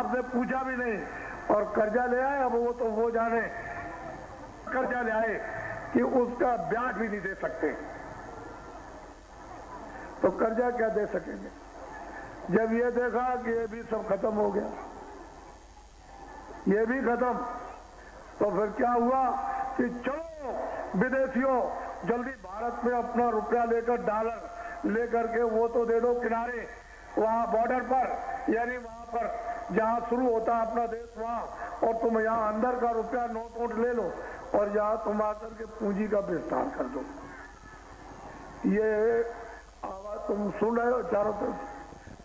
आपसे पूछा भी नहीं और कर्जा ले आए। अब वो तो वो जाने कर्जा ले आए कि उसका ब्याज भी नहीं दे सकते, तो कर्जा क्या दे सकेंगे। जब ये देखा कि ये भी सब खत्म हो गया, ये भी खत्म, तो फिर क्या हुआ कि चलो विदेशियों जल्दी भारत में अपना रुपया लेकर, डॉलर लेकर के वो तो दे दो किनारे, वहां बॉर्डर पर, यानी वहां पर जहां शुरू होता है अपना देश वहां, और तुम यहां अंदर का रुपया नोट वोट ले लो और यहां तुम आकर के पूंजी का विस्तार कर दो। ये आवाज तुम सुन रहे हो चारों तरफ,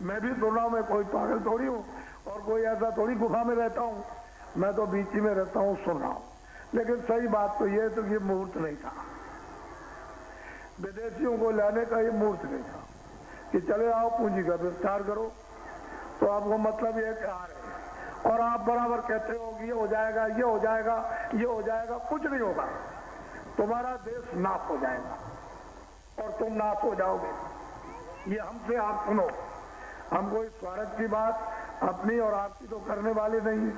मैं भी सुन रहा हूं। मैं कोई पागल थोड़ी हूं और कोई ऐसा थोड़ी गुफा में रहता हूं, मैं तो बीच में रहता हूं, सुन रहा हूं। लेकिन सही बात तो ये तो ये मुहूर्त नहीं था, विदेशियों को लाने का ये मुहूर्त नहीं था कि चले आओ पूंजी का विस्तार करो। तो आपको मतलब ये क्या है, और आप बराबर कहते हो कि ये हो जाएगा, ये हो जाएगा, ये हो जाएगा। कुछ नहीं होगा, तुम्हारा देश नाश हो जाएगा और तुम नाश हो जाओगे। ये हमसे आप सुनो, हम कोई स्वार्थ की बात अपनी और आपकी तो करने वाले नहीं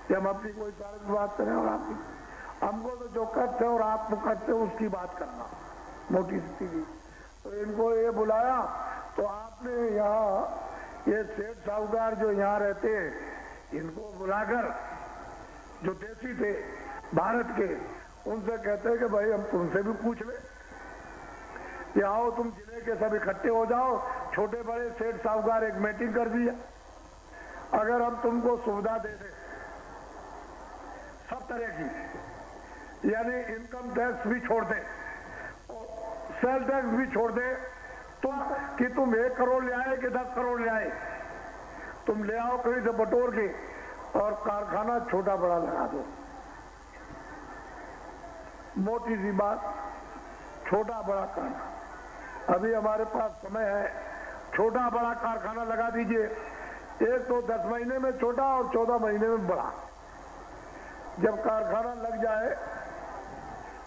कि हम अपनी कोई स्वार्थ की बात करें और आपकी। हमको तो जो कष्ट है और आप कष्ट है उसकी बात करना, मोटी स्थिति। तो इनको ये बुलाया, तो आपने यहाँ ये सेठ साहूकार जो यहाँ रहते हैं, इनको बुलाकर, जो देसी थे भारत के, उनसे कहते हैं कि भाई हम तुमसे भी पूछ ले कि आओ तुम जिले के सब इकट्ठे हो जाओ, छोटे बड़े सेठ साहूकार एक मीटिंग कर दिया, अगर हम तुमको सुविधा दे दें सब तरह की, यानी इनकम टैक्स भी छोड़ दें, सेल टैक्स भी छोड़ दे, तुम कि तुम 1 करोड़ ले आए कि 10 करोड़ ले आए, तुम ले आओ कहीं से बटोर के और कारखाना छोटा बड़ा लगा दो। मोटी सी बात, छोटा बड़ा कारखाना। अभी हमारे पास समय है, छोटा बड़ा कारखाना लगा दीजिए। एक तो 10 महीने में छोटा और 14 महीने में बड़ा। जब कारखाना लग जाए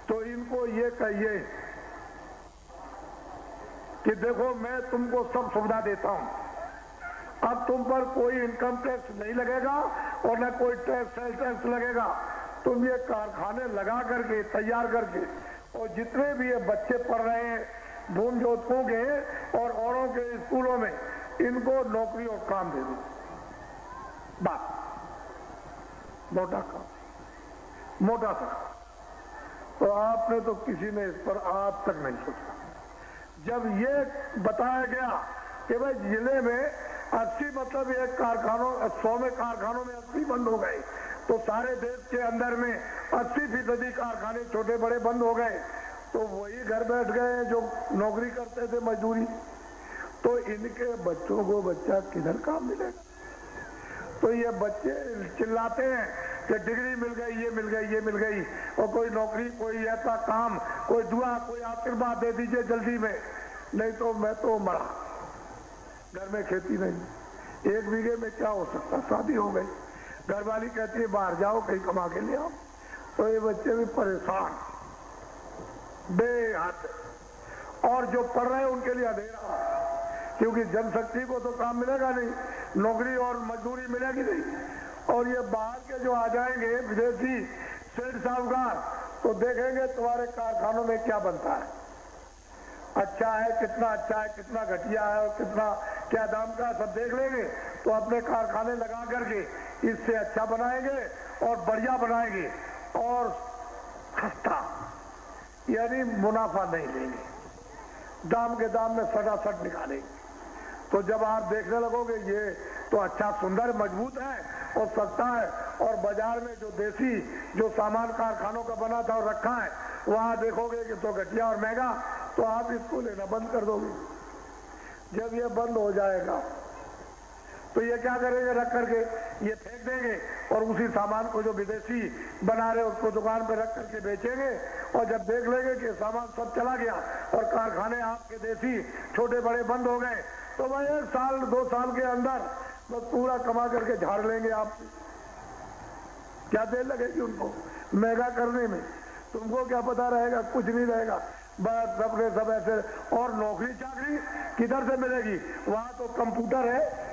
तो इनको ये कहिए कि देखो मैं तुमको सब सुविधा देता हूं, अब तुम पर कोई इनकम टैक्स नहीं लगेगा और न कोई टैक्स सेल टैक्स लगेगा। तुम ये कारखाने लगा करके, तैयार करके, और जितने भी ये बच्चे पढ़ रहे हैं भूम जोतकों के और औरों के स्कूलों में, इनको नौकरी और काम दे दो। बात मोटा काम, मोटा सा। तो आपने तो किसी ने इस पर आज तक नहीं सोचा। जब ये बताया गया कि भाई जिले में 80, मतलब एक कारखानों 100 में कारखानों में 80 बंद हो गए, तो सारे देश के अंदर में 80% कारखाने छोटे बड़े बंद हो गए, तो वही घर बैठ गए जो नौकरी करते थे, मजदूरी। तो इनके बच्चों को बच्चा किधर काम मिलेगा। तो ये बच्चे चिल्लाते हैं कि डिग्री मिल गई, ये मिल गई, ये मिल गई, और कोई नौकरी, कोई ऐसा काम, कोई दुआ, कोई आशीर्वाद दे दीजिए जल्दी में, नहीं तो मैं तो मरा। घर में खेती नहीं, 1 बीघे में क्या हो सकता। शादी हो गई, घरवाली कहती है बाहर जाओ कहीं कमा के ले आओ। तो ये बच्चे भी परेशान बेहद, और जो पढ़ रहे हैं उनके लिए अंधेरा, क्योंकि जनशक्ति को तो काम मिलेगा नहीं, नौकरी और मजदूरी मिलेगी नहीं। और ये बाहर के जो आ जाएंगे विदेशी सेठ साहूकार, तो देखेंगे तुम्हारे कारखानों में क्या बनता है, अच्छा है, कितना अच्छा है, कितना घटिया है, और कितना क्या दाम का, सब देख लेंगे। तो अपने कारखाने लगा करके इससे अच्छा बनाएंगे और बढ़िया बनाएंगे और सस्ता, यानी मुनाफा नहीं लेंगे, दाम के दाम में सटासट निकालेंगे। तो जब आप देखने लगोगे ये तो अच्छा, सुंदर, मजबूत है और सस्ता है, और बाजार में जो देसी जो सामान कारखानों का बना था और रखा है, वहां देखोगे कि तो घटिया और महंगा, तो आप इसको लेना बंद कर दोगे। जब ये बंद हो जाएगा तो ये क्या करेंगे, रख करके ये फेंक देंगे और उसी सामान को जो विदेशी बना रहे उसको दुकान पर रख करके बेचेंगे। और जब देख लेंगे कि सामान सब चला गया और कारखाने आपके देसी छोटे बड़े बंद हो गए, तो भाई 1 साल 2 साल के अंदर बस पूरा कमा करके झाड़ लेंगे आप। क्या देर लगेगी उनको महंगा करने में, तुमको क्या पता रहेगा, कुछ नहीं रहेगा, बस सबके सब ऐसे। और नौकरी चाकरी किधर से मिलेगी, वहां तो कंप्यूटर है,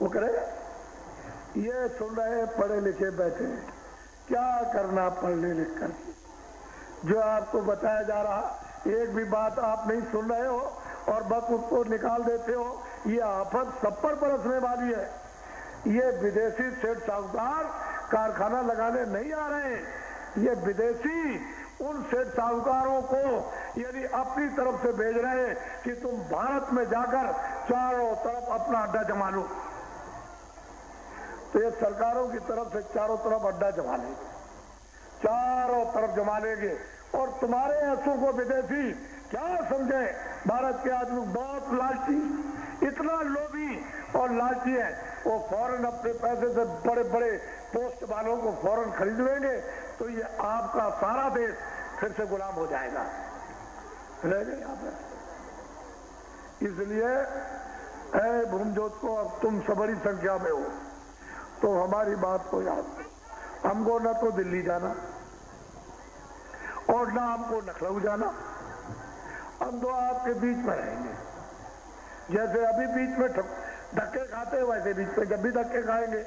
वो करेगा। ये सुन रहे पढ़े लिखे बैठे, क्या करना पढ़ने लिख कर। जो आपको बताया जा रहा एक भी बात आप नहीं सुन रहे हो और बस उसको निकाल देते हो। ये आफत सब पर बरसने वाली है। ये विदेशी सेठ साहूकार कारखाना लगाने नहीं आ रहे हैं। ये विदेशी उन सेठ साहूकारों को यदि अपनी तरफ से भेज रहे हैं कि तुम भारत में जाकर चारों तरफ अपना अड्डा जमा लो, तो ये सरकारों की तरफ से चारों तरफ अड्डा जमा लेंगे, चारों तरफ जमा लेंगे। और तुम्हारे ऐसों को विदेशी क्या समझे? भारत के आदमी बहुत लालची, इतना लोभी और लालची है, वो फौरन अपने पैसे से बड़े बड़े पोस्ट वालों को फौरन खरीद लेंगे, तो ये आपका सारा देश फिर से गुलाम हो जाएगा, रहेगा यहाँ पर। इसलिए ऐ भूमजोत को, अब तुम सब बड़ी संख्या में हो तो हमारी बात को याद करो। हमको न तो दिल्ली जाना और ना हमको लखनऊ जाना, हम तो आपके बीच में रहेंगे। जैसे अभी बीच में धक्के खाते हैं वैसे बीच में जब भी धक्के खाएंगे।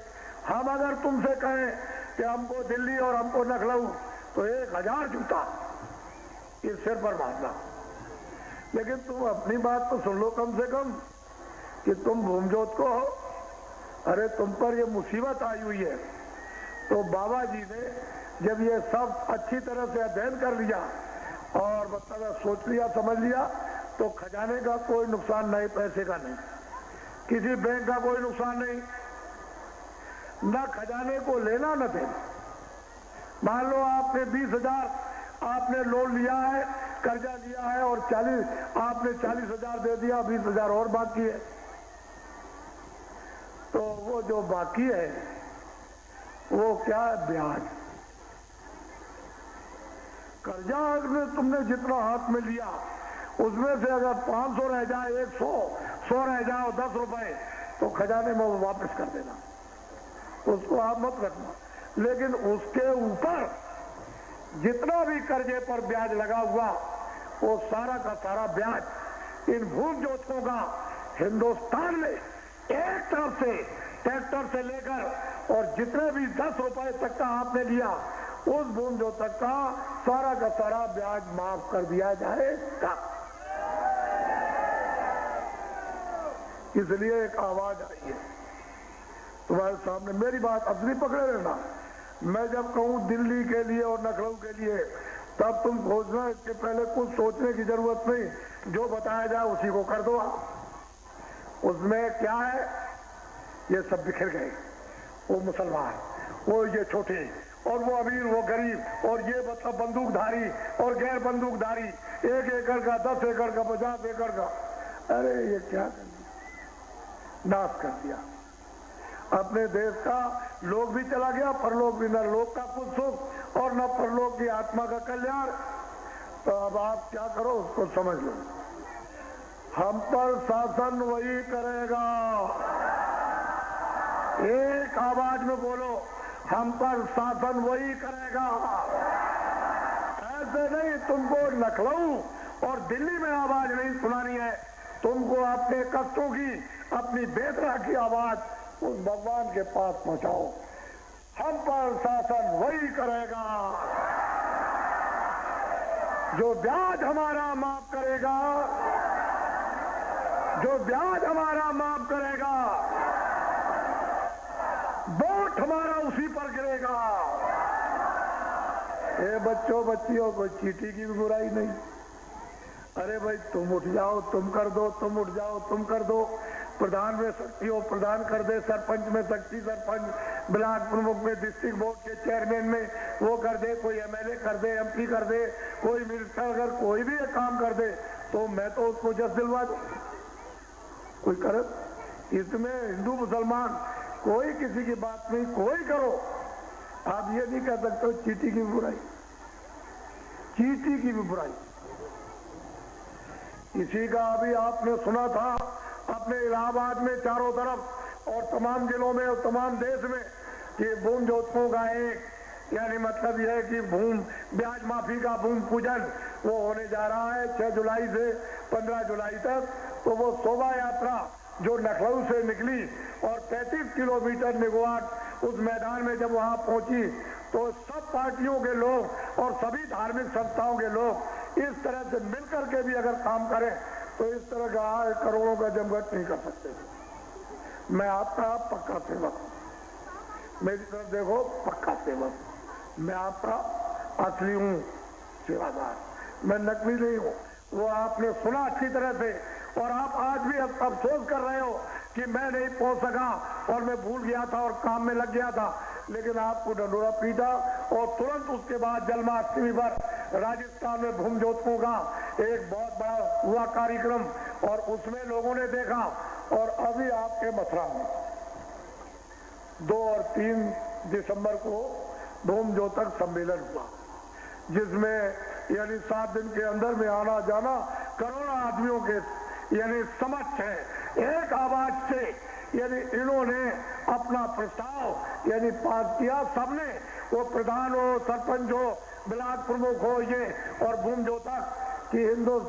हम अगर तुमसे कहें कि हमको दिल्ली और हमको लखनऊ, तो 1000 जूता ये सिर पर मारना। लेकिन तुम अपनी बात तो सुन लो कम से कम कि तुम भूमजोत को हो। अरे तुम पर ये मुसीबत आई हुई है, तो बाबा जी ने जब ये सब अच्छी तरह से अध्ययन कर लिया और मतलब सोच लिया समझ लिया, तो खजाने का कोई नुकसान नहीं, पैसे का नहीं, किसी बैंक का कोई नुकसान नहीं, न खजाने को लेना न देना। मान लो आपने 20,000 आपने लोन लिया है, कर्जा लिया है और 40,000 दे दिया, 20,000 और बाकी है, तो वो जो बाकी है वो क्या है? ब्याज। कर्जा में तुमने जितना हाथ में लिया उसमें से अगर 500 रह जाए, 100 रह जाए और 10 रुपए, तो खजाने में वो वापस कर देना, उसको आप मत रखना। लेकिन उसके ऊपर जितना भी कर्जे पर ब्याज लगा हुआ, वो सारा का सारा ब्याज इन भूमजोतकों का हिंदुस्तान में एक तरफ से ट्रैक्टर से लेकर और जितने भी 10 रुपए तक का आपने लिया, उस भूमजोतक का सारा ब्याज माफ कर दिया जाएगा। इसलिए एक आवाज आई है तुम्हारे सामने, मेरी बात अपनी पकड़े रहना। मैं जब कहूं दिल्ली के लिए और लखनऊ के लिए, तब तुम सोचना, इसके पहले कुछ सोचने की जरूरत नहीं, जो बताया जाए उसी को कर दो। उसमें क्या है? ये सब बिखर गए, वो मुसलमान, वो ये छोटे और वो अमीर, वो गरीब, और ये मतलब बंदूकधारी और गैर बंदूकधारी, 1 एकड़ का, 10 एकड़ का, 50 एकड़ का। अरे ये क्या कर दिया? नाश कर दिया अपने देश का। लोग भी चला गया, परलोक भी, न लोक का कुछ सुख और न परलोक की आत्मा का कल्याण। तो अब आप क्या करो उसको समझ लो। हम पर शासन वही करेगा, एक आवाज में बोलो, हम पर शासन वही करेगा। ऐसे नहीं, तुमको लखनऊ और दिल्ली में आवाज नहीं सुनानी है, तुमको अपने कष्टों की, अपनी वेदना की आवाज उस भगवान के पास पहुंचाओ। हम पर शासन वही करेगा जो ब्याज हमारा माफ करेगा, जो ब्याज हमारा माफ करेगा, वोट हमारा उसी पर गिरेगा। ए बच्चों बच्चियों, कोई चीटी की भी बुराई नहीं। अरे भाई तुम उठ जाओ, तुम कर दो, तुम उठ जाओ, तुम कर दो। प्रधान में शक्ति हो, प्रधान कर दे, सरपंच में शक्ति, सरपंच, ब्लॉक प्रमुख में, डिस्ट्रिक्ट बोर्ड के चेयरमैन में वो कर दे, कोई एमएलए कर दे, एमपी कर दे, कोई मिनिस्टर, अगर कोई भी एक काम कर दे तो मैं तो उसको जस दिलवा दूं। कोई करे, इसमें हिंदू मुसलमान कोई किसी की बात नहीं, कोई करो। आप ये नहीं कह सकते हो चीटी की भी बुराई, चीटी की भी बुराई। इसी का अभी आपने सुना था अपने इलाहाबाद में चारों तरफ और तमाम जिलों में और तमाम देश में कि भूमजोतकों का एक यानी मतलब यह है कि ब्याज माफी का भूमि पूजन वो होने जा रहा है 6 जुलाई से 15 जुलाई तक। तो वो शोभा यात्रा जो लखनऊ से निकली और 35 किलोमीटर निगवाट उस मैदान में जब वहां पहुंची तो सब पार्टियों के लोग और सभी धार्मिक संस्थाओं के लोग इस तरह से मिलकर के भी अगर काम करें तो इस तरह का करोड़ों का जमघट नहीं कर सकते। मैं आपका पक्का सेवक हूं, मेरी तरफ देखो, पक्का सेवक, मैं आपका असली हूं सेवादार, मैं नकली नहीं हूं। वो आपने सुना अच्छी तरह से और आप आज भी अफसोस कर रहे हो कि मैं नहीं पहुंच सका और मैं भूल गया था और काम में लग गया था, लेकिन आपको डंडोरा पीटा और तुरंत उसके बाद जन्माष्टमी पर राजस्थान में भूम ज्योतकों का एक बहुत बड़ा हुआ कार्यक्रम और उसमें लोगों ने देखा। और अभी आपके मथुरा में 2 और 3 दिसंबर को भूम ज्योतक सम्मेलन हुआ, जिसमें यानी 7 दिन के अंदर में आना जाना करोड़ों आदमियों के यानी समक्ष है, एक आवाज से यानी इन्होंने अपना प्रस्ताव यानी पास किया। सबने, वो प्रधान हो, सरपंच हो, ब्लॉक प्रमुख हो, ये और भूम ज्योतक की हिंदू